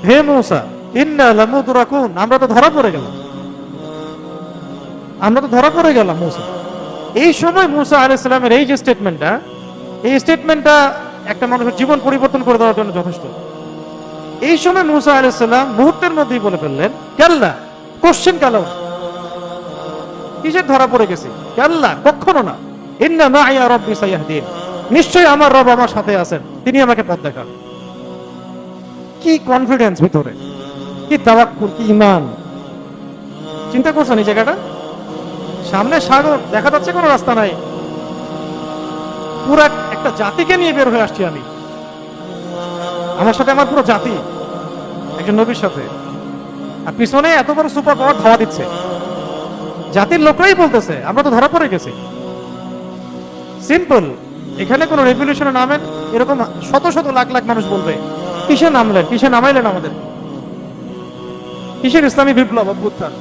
[SPEAKER 1] হে মুসা, ইন্না লামুদরাকুন, আমরা তো ধরা পড়ে গেলাম, আমরা তো ধরা পড়ে গেলাম মুসা। এই সময় মুসা আলাইহিস সালামের এই যে স্টেটমেন্টটা, এই স্টেটমেন্টটা একটা মানুষের জীবন পরিবর্তন করে দেওয়ার জন্য যথেষ্ট। এই সময় মুসা আলাইহিস সালাম মুহূর্তের মধ্যেই বলে ফেললেন, কাল্লা, কোশ্চেন কালাও, কিসের ধরা পড়ে গেছি, কাল্লা, কখনো না, ইন্না মাইয়া রাব্বি সায়াহদিন, নিশ্চয়ই আমার রব আমার সাথে আছেন, তিনি আমাকে পথ দেখান। কি কনফিডেন্স ভিতরে, কি তাওয়াক্কুল, কি ঈমান। চিন্তা করছেন এই জায়গাটা? সামনে সাগর, দেখা যাচ্ছে কোনো রাস্তা নাই, পুরো একটা জাতিকে নিয়ে বের হয়ে আসছি আমি, আমার সাথে আমার পুরো জাতি, একজন নবীর সাথে, আর পিছনে এত বড় সুপার পাওয়ার ধাওয়া দিচ্ছে। জাতির লোকরাই বলতেছে আমরা তো ধরা পড়ে গেছি। সিম্পল, এখানে কোনো রেভলিউশনে নামেন, এরকম শত শত লাখ লাখ মানুষ বলবে, কিসে নামলেন, কিসে নামাইলেন আমাদের, কিসের ইসলামী বিপ্লব, অভ্যুত্থান,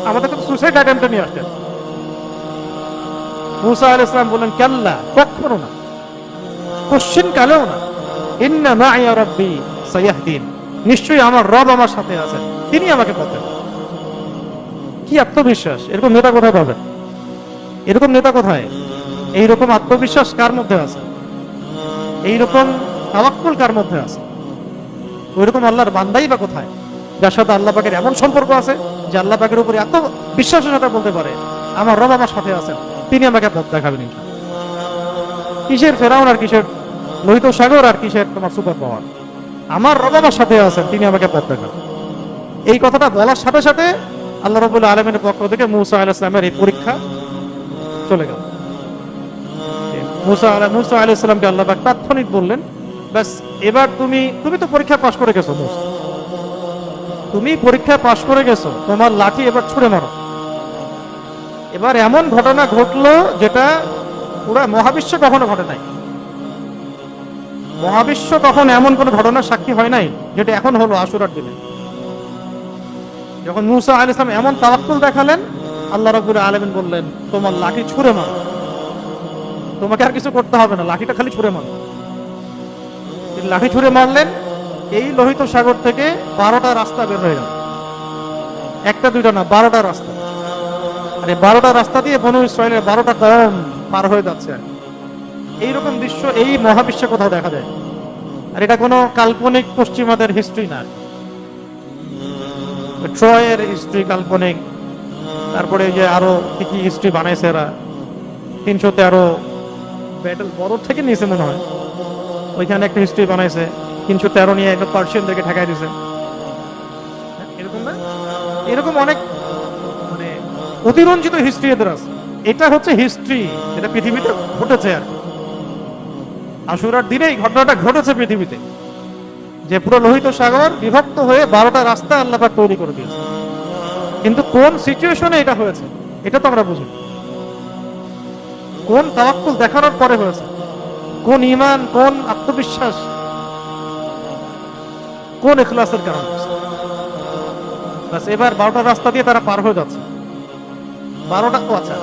[SPEAKER 1] আমাদের তো সুসাইড অ্যাটেম্পটে নিয়ে আসছেন। মুসা আলাইহিস সালাম বললেন, কাল্লা, কখনো না, কোশ্চেন কালেও না, ইন্না মাইয়া রাব্বি সায়াহদিন, নিশ্চয়ই আমার রব আমার সাথে আছেন, তিনি আমাকে পথ দেখাবেন। কি আত্মবিশ্বাস! এরকম নেতা কোথায় পাবেন? এরকম নেতা কোথায়? এইরকম আত্মবিশ্বাস কার মধ্যে আছে? এইরকম তাওয়াক্কুল কার মধ্যে আছে? ওইরকম আল্লাহর বান্দাই বা কোথায়, যার সাথে আল্লাহ পাকের এমন সম্পর্ক আছে যে আল্লাহ পাকের উপরে এত বিশ্বাসের সাথে বলতে পারে, আমার রব আমার সাথে আছেন, তিনি আমাকে পথ দেখাবেন। কিসের ফেরাউন আর কিসের লোহিত সাগর আর কিসের তোমার সুপার পাওয়ার, আমার রব আমার সাথে আছেন, তিনি আমাকে পথ দেখাবেন। এই কথাটা বলার সাথে সাথে আল্লাহ রাব্বুল আলামিনের পক্ষ থেকে মুসা আলাইহিস সালামের এই পরীক্ষা চলে গেল। মুসা আলাইহিস সালামকে আল্লাহ পাক তাৎক্ষণিক বললেন, ব্যাস, এবার তুমি তো পরীক্ষা পাশ করে গেছো মুসা, তুমি পরীক্ষা পাশ করে গেছো, তোমার লাঠি এবার ছুঁড়ে মারো। এবার এমন ঘটনা ঘটলো যেটা পুরো মহাবিশ্ব কখনো ঘটে নাই। মহাবিশ্ব তখন এমন কোন ঘটনার সাক্ষী হয় নাই যেটা এখন হলো আশুরার দিনে। যখন মুসা আলাইহিস সালাম এমন তাওয়াক্কুল দেখালেন, আল্লাহ রাব্বুল আলামিন বললেন, তোমার লাঠি ছুঁড়ে মারো, তোমাকে আর কিছু করতে হবে না, লাঠিটা খালি ছুঁড়ে মারো। তিনি লাঠি ছুঁড়ে মারলেন, এই লোহিত সাগর থেকে 12টা রাস্তা বের হয়ে গেল, একটা দুইটা না, 12টা রাস্তা। আর এই 12টা রাস্তা দিয়ে বনু ইসরাইলের 12টা কওম পার হয়ে যাচ্ছে। এইরকম দৃশ্য এই মহাবিশ্বে কোথাও দেখা যায়। আর এটা কোনো কাল্পনিক পশ্চিমাদের হিস্ট্রি না, ট্রয়ের হিস্ট্রি কাল্পনিক, তারপরে যে আরো কি কি হিস্ট্রি বানাইছে এরা, 313 ব্যাটল বড় থেকে নিয়েছে মনে হয়, ওইখানে একটা হিস্ট্রি বানাইছে, 313 নিয়ে একটা পার্সিয়ানদেরকে ঠেকাই দিয়েছে, এরকম না, এরকম অনেক মানে অতিরঞ্জিত হিস্ট্রি এদের আছে। এটা হচ্ছে হিস্ট্রি, এটা পৃথিবীতে ঘটেছে। আর আশুরার দিনে এই ঘটনাটা ঘটেছে পৃথিবীতে, যে পুরো লোহিত সাগর বিভক্ত হয়ে 12টা রাস্তা আল্লাহ পাক তৈরি করে দিয়েছে। কিন্তু কোন সিচুয়েশনে এটা হয়েছে এটা তো আমরা বুঝি, কোন তাওয়াক্কুল দেখানোর পরে হয়েছে, কোন ঈমান, কোন আত্মবিশ্বাস, কোন ইখলাসের কারণে। বাস, এবার 12টা রাস্তা দিয়ে তারা পার হয়ে যাচ্ছে। 12টা, আচ্ছা,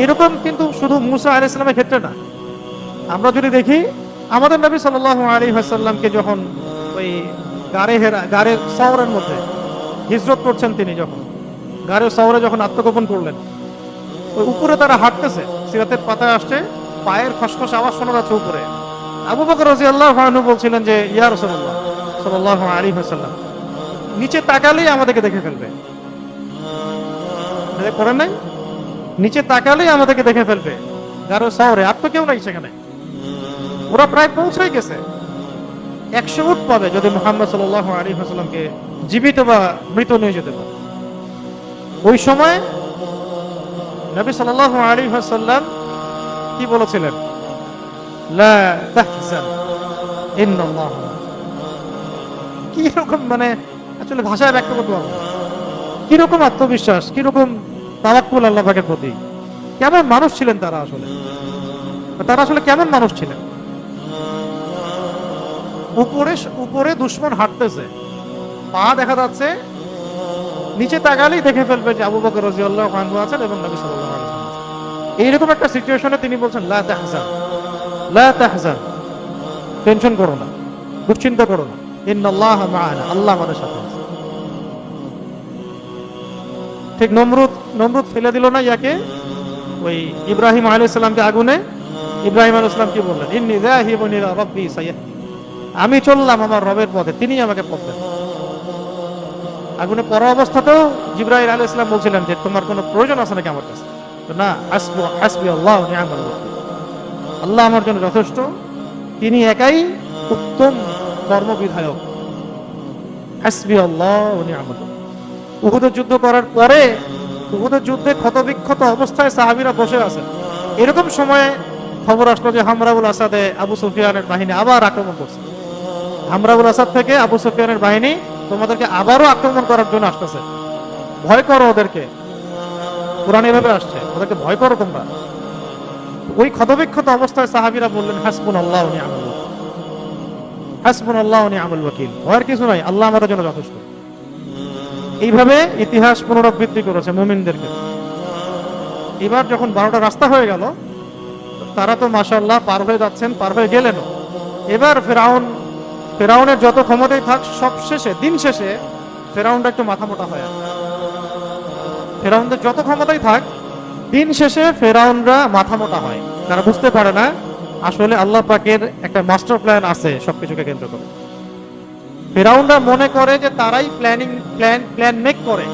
[SPEAKER 1] এরকম কিন্তু শুধু মুসা আলাইহিস সালামের ক্ষেত্রে না। আমরা যদি দেখি আমাদের নবী সাল্লাল্লাহু আলাইহি ওয়াসাল্লামকে যখন ওই গারে সাওরের মধ্যে হিজরত করছেন, তিনি যখন গারে সাওরে যখন আত্মগোপন করলেন, ওই উপরে তারা হাঁটতেছে, সিরাতের পাতায় আসছে, পায়ের খসখস আওয়াজ শোনা যাচ্ছে উপরে। আবু বকর রাদিয়াল্লাহু আনহু বলছিলেন যে, ইয়া রাসূলুল্লাহ সাল্লাল্লাহু আলাইহি ওয়াসাল্লাম, নিচে তাকালেই আমাদেরকে দেখে ফেলবে। করেন নাই? নিচে তাকালেই আমাদেরকে দেখে ফেলবে গারো সাওরে, আর তো কেউ নাই সেখানে। ওরা প্রায় পৌঁছে গেছে, 100 উট পাবে যদি মুহাম্মদ সাল্লাল্লাহু আলাইহি ওয়াসাল্লামকে জীবিত বা মৃত নিয়ে যেতে পারে। ওই সময় নবী সাল্লাল্লাহু আলাইহি ওয়াসাল্লাম কি বলেছিলেন? লা তাহজান ইন্নাল্লাহ। কি রকম, মানে আসলে ভাষায় ব্যক্ত করতে পারবো না। কিরকম আত্মবিশ্বাস, কিরকম তাওয়াক্কুল আল্লাহ পাকের প্রতি। কেমন মানুষ ছিলেন তারা আসলে, তারা আসলে কেমন মানুষ ছিলেন? উপরে উপরে দুশমন হাঁটতেছে, পা দেখা যাচ্ছে, নিচে তাকালেই দেখে ফেলবে যে আবু বকর রাদিয়াল্লাহু আনহু আছেন এবং নবী সাল্লাল্লাহু আলাইহি ওয়াসাল্লাম আছেন। এইরকম একটা সিচুয়েশনে তিনি বলছেন লা তাহজান, লা তাহজান, টেনশন করো না, দুশ্চিন্তা করো না, ইন্নাল্লাহা মা'ানা, আল্লাহ আমাদের সাথে আছে। ঠিক নমরুদ ফেলে দিল না ইয়াকে, ওই ইব্রাহিম আলাইহিস সালামকে আগুনে। ইব্রাহিম আলাইহিস সালাম কি বললেন? ইন্নী যাহিবুন ইলা রাব্বি সায়াহদি, আমি চললাম আমার রবের পথে, তিনি আমাকে পথ দেন। আগুনে পড়া অবস্থাতেও জিবরাইল আলাইহিস সালাম বলছিলেন যে তোমার কোনো প্রয়োজন আছে নাকি আমার কাছে? না, হাসবি আল্লাহ ওয়া নি'মাল ওয়াকিল, আল্লাহ আমার জন্য যথেষ্ট, তিনি একাই উত্তম কর্মবিধায়ক। হাসবি আল্লাহ ওয়া নি'মাল ওয়াকিল। উহুদের যুদ্ধ করার পরে, উহুদের যুদ্ধে ক্ষতবিক্ষত অবস্থায় সাহাবীরা বসে আছেন। এরকম সময়ে খবর আসলো যে হামরাউল আসাদে আবু সুফিয়ানের বাহিনী আবার আক্রমণ করছে। হামরাউল আসাদ থেকে আবু সুফিয়ানের বাহিনী তোমাদেরকে আবারও আক্রমণ করার জন্য আসতেছে, ভয় করো ওদেরকে। কোরআন এভাবে আসছে, ওদেরকে ভয় করো তোমরা। ওই ক্ষতবিক্ষত অবস্থায় সাহাবীরা বললেন হাসবুনাল্লাহু ওয়া নি'মাল ওয়াকিল, হাসবুনাল্লাহু ওয়া নি'মাল ওয়াকিল, ভয়ের কিছু নাই, আল্লাহ আমাদের জন্য যথেষ্ট। এইভাবে ইতিহাস পুনরাবৃত্তি করেছে মুমিনদেরকে। এবার যখন 12টা রাস্তা হয়ে গেল, তারা তো মাশাআল্লাহ পার হয়ে যাচ্ছেন, পার হয়ে গেলেন। এবার ফেরাউনের যত ক্ষমতাই থাক, সব শেষে, দিন শেষে ফেরাউনটা একটু মাথা মোটা হয়। ফেরাউনদের যত ক্ষমতাই থাক, দিন শেষে ফেরাউনরা মাথা মোটা হয়। তারা বুঝতে পারে না আসলে আল্লাহ পাকের একটা মাস্টার প্ল্যান আছে সবকিছুকে কেন্দ্র করে। ফেরাউনরা মনে করে যে তারাই প্ল্যান মেক করে,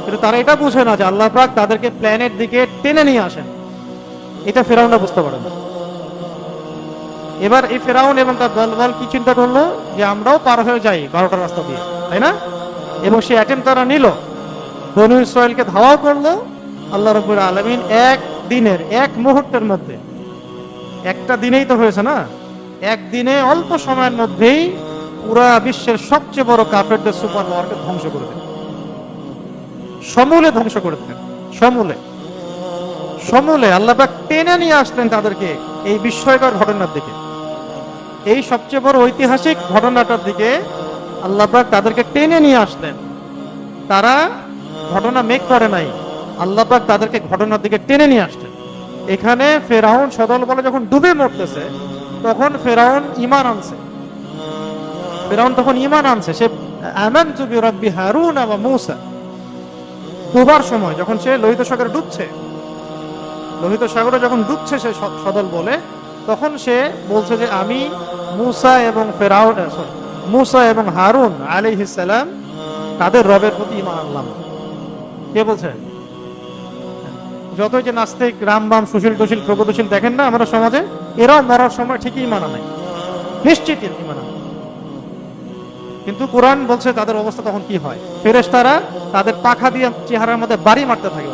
[SPEAKER 1] কিন্তু তারা এটা বুঝে না যে আল্লাহ পাক তাদেরকে প্ল্যানের দিকে টেনে নিয়ে আসেন। এটা ফেরাউনরা বুঝতে পারে না। এবার এই ফেরাউন এবং তার দলবল কি চিন্তা করলো যে আমরাও পার হয়ে যাই 12টা রাস্তা দিয়ে, তাই না? এবং সেই অ্যাটেম্প তারা নিল, বনু ইসরায়েলকে ধাওয়াও করলো। আল্লাহ রাব্বুল আলামিন এক মুহূর্তের মধ্যে, একটা দিনেই তো হয়েছে না, একদিনে অল্প সময়ের মধ্যেই পুরা বিশ্বের সবচেয়ে বড় কাফেরদের সুপার পাওয়ারকে ধ্বংস করে দেন, সমূলে ধ্বংস করে দেন। সমূলে আল্লাহ পাক টেনে নিয়ে আসলেন তাদেরকে এই বিস্ময়কর ঘটনার দিকে, এই সবচেয়ে বড় ঐতিহাসিক ঘটনাটার দিকে আল্লাহ পাক তাদেরকে টেনে নিয়ে আসলেন। তারা ঘটনা মেক করে নাই, আল্লাহ পাক তাদেরকে ঘটনার দিকে টেনে নিয়ে আসলেন। এখানে ফেরাউন সদল বলে যখন ডুবে মরতেছে, তখন ফেরাউন তখন ঈমান আনছে। সে আমানতু বিরাব্বি হারুন ওয়া মূসা, ডুবার সময় যখন সে লোহিত সাগরে ডুবছে সে সদল বলে, তখন সে বলছে যে আমি মূসা এবং হারুন আলাইহিস সালাম তাদের রবের প্রতি ঈমান আনলাম। কে বলছে? যতই যে নাস্তিক, রামবাম, সুশীল টুশীল, প্রগতিশীল দেখেন না আমরা সমাজে, এরাও মরার সময় ঠিকই ঈমান আনে, নিশ্চিত ঈমান আনে। কিন্তু কোরআন বলছে তাদের অবস্থা তখন কি হয়। ফেরেশতারা তাদের পাখা দিয়ে চেহারার মধ্যে বাড়ি মারতে থাকে।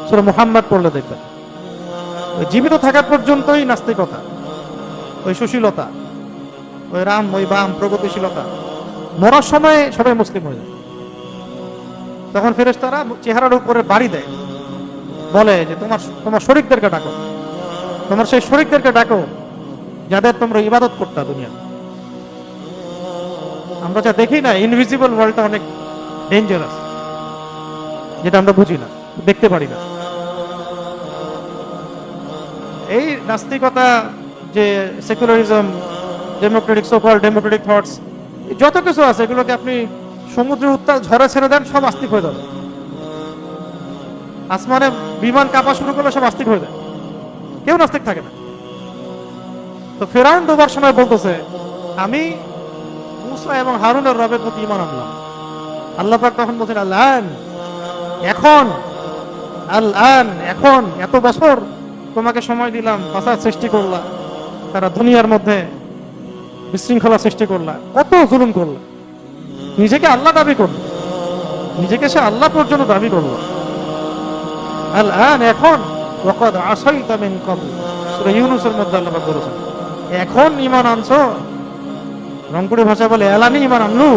[SPEAKER 1] সূরা মুহাম্মদ পড়লে দেখবেন, ওই জীবিত থাকা পর্যন্তই নাস্তিকতা, ওই সুশীলতা, ওই রাম, ওই বাম, প্রগতিশীলতা, মরার সময় সবাই মুসলিম হয়ে যায়। তখন ফেরেশতারা চেহারার উপরে বাড়ি দেয়, বলে যে তোমার শরীকদেরকে ডাকো, তোমার সেই শরীকদেরকে ডাকো যাদের তোমরা ইবাদত করতা দুনিয়া। আমরা যা দেখি না, ইনভিজিবল ওয়ার্ল্ডটা অনেক ডেঞ্জারাস, যেটা আমরা বুঝি না, দেখতে পারি না। এই নাস্তিকতা, যে সেকুলারিজম, ডেমোক্রেটিক থটস, যত কিছু আছে, এগুলোকে আপনি সমুদ্রের উত্তাল ঝড়ে ছেড়ে দেন, সব আস্তিক হয়ে যাবে। আসমানে বিমান কাঁপা শুরু করলে সব আস্তিক হয়ে যায়, কেউ নাস্তিক থাকে না। তো ফেরাউন ডোবার সময় বলতেছে আমি মূসা এবং হারুনের রবের প্রতি ঈমান আনলাম। আল্লাহ পাক তখন বলছেন এখন এত বছর তোমাকে সময় দিলাম, ফাসাদ সৃষ্টি করলা, তারা দুনিয়ার মধ্যে বিশৃঙ্খলা সৃষ্টি করলা, কত জুলুম করলা, নিজেকে আল্লাহ দাবি করলো, নিজেকে সে আল্লাহ পর্যন্ত দাবি করলো। আল আন এখন ওয়াকাদ আসাইতা মিন ক্বাবল, সূরা ইউনূসের মধ্যে আল্লাহ পাক বলেছেন এখন ঈমান আনছো। রংপুরের ভাষায় বলে এলানি ঈমান আনলু,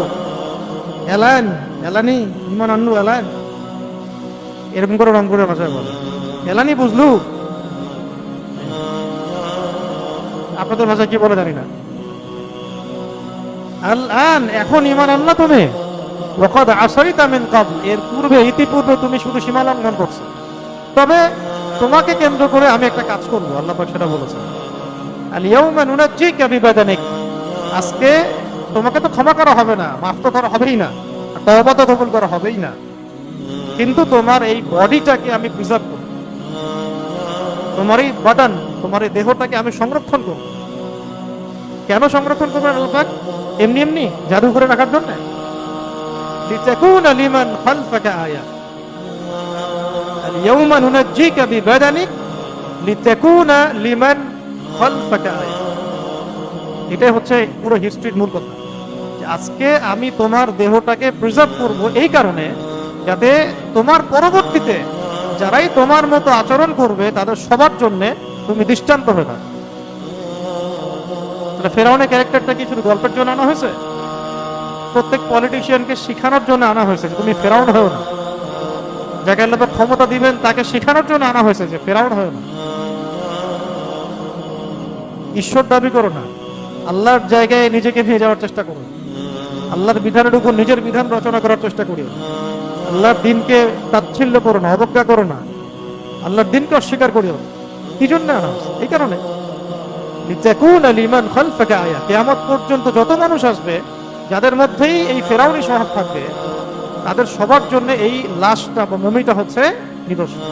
[SPEAKER 1] এলান এলানি ঈমান আনলু এলান, এরকম করে রংপুরের ভাষায় বলে এলানি বুঝলু। আপনাদের ভাষায় কি বলে জানি না। আল আন এখন ঈমান আনলা তুমি, ওয়াকাদ আসাইতা মিন ক্বাবল এর পূর্বে ইতিপূর্বে তুমি শুধু সীমা লঙ্ঘন করছো। তবে তোমাকে কেন্দ্র করে আমি একটা কাজ করব, আল্লাহ পাক সেটা বলেছেন। আল ইয়াউমা নুনাজ্জিকা বিবাদানিক, আজকে তোমাকে তো ক্ষমা করা হবে না, মাফ তো করা হবেই না, তওবা তো কবুল করা হবেই না, কিন্তু তোমার এই বডিটাকে আমি প্রিজার্ভ করব, তোমার এই বাদান, তোমার এই দেহটাকে আমি সংরক্ষণ করব। কেন সংরক্ষণ করবেন আল্লাহ পাক? এমনি এমনি জাদু করে রাখার জন্য? লিতাকুনা লিমান খালফাকা আয়া, ইয়াউমা নুনাজ্জিকা বিবাদানিক লিতাকুনা লিমান খালফাকা আয়া। এটাই হচ্ছে পুরো হিস্ট্রির মূল কথা, যে আজকে আমি তোমার দেহটাকে প্রিজার্ভ করব এই কারণে, যাতে তোমার পরবর্তীতে যারাই তোমার মতো আচরণ করবে তাদের সবার জন্য তুমি দৃষ্টান্ত হয়ে থাকো। তাহলে ফেরাউনের ক্যারেক্টারটা কি শুধু গল্পের জন্য আনা হয়েছে? প্রত্যেক পলিটিশিয়ানকে শেখানোর জন্য আনা হয়েছে যে তুমি ফেরাউন হও না। যাকে আল্লাহ ক্ষমতা দিবেন তাকে শেখানোর জন্য আনা হয়েছে যে ফেরাউন হও না। ঈশ্বর দাবি করো না, আল্লাহর জায়গায় নিজেকে নিয়ে যাওয়ার চেষ্টা করো, আল্লাহর বিধানের উপর নিজের বিধান রচনা করার চেষ্টা করিও, আল্লাহর দিনকে তাচ্ছিল্য করো না, অবজ্ঞা করো না, আল্লাহর দিনকে অস্বীকার করিও। কি জন্য আনা হয়েছে? এই কারণে লিতাকুনা লিমান খালফাকা আয়া, কিয়ামত পর্যন্ত যত মানুষ আসবে যাদের মধ্যেই এই ফেরাউনি স্বভাব থাকবে তাদের সবার জন্য এই লাশটা বা মমিটা হচ্ছে নিদর্শন।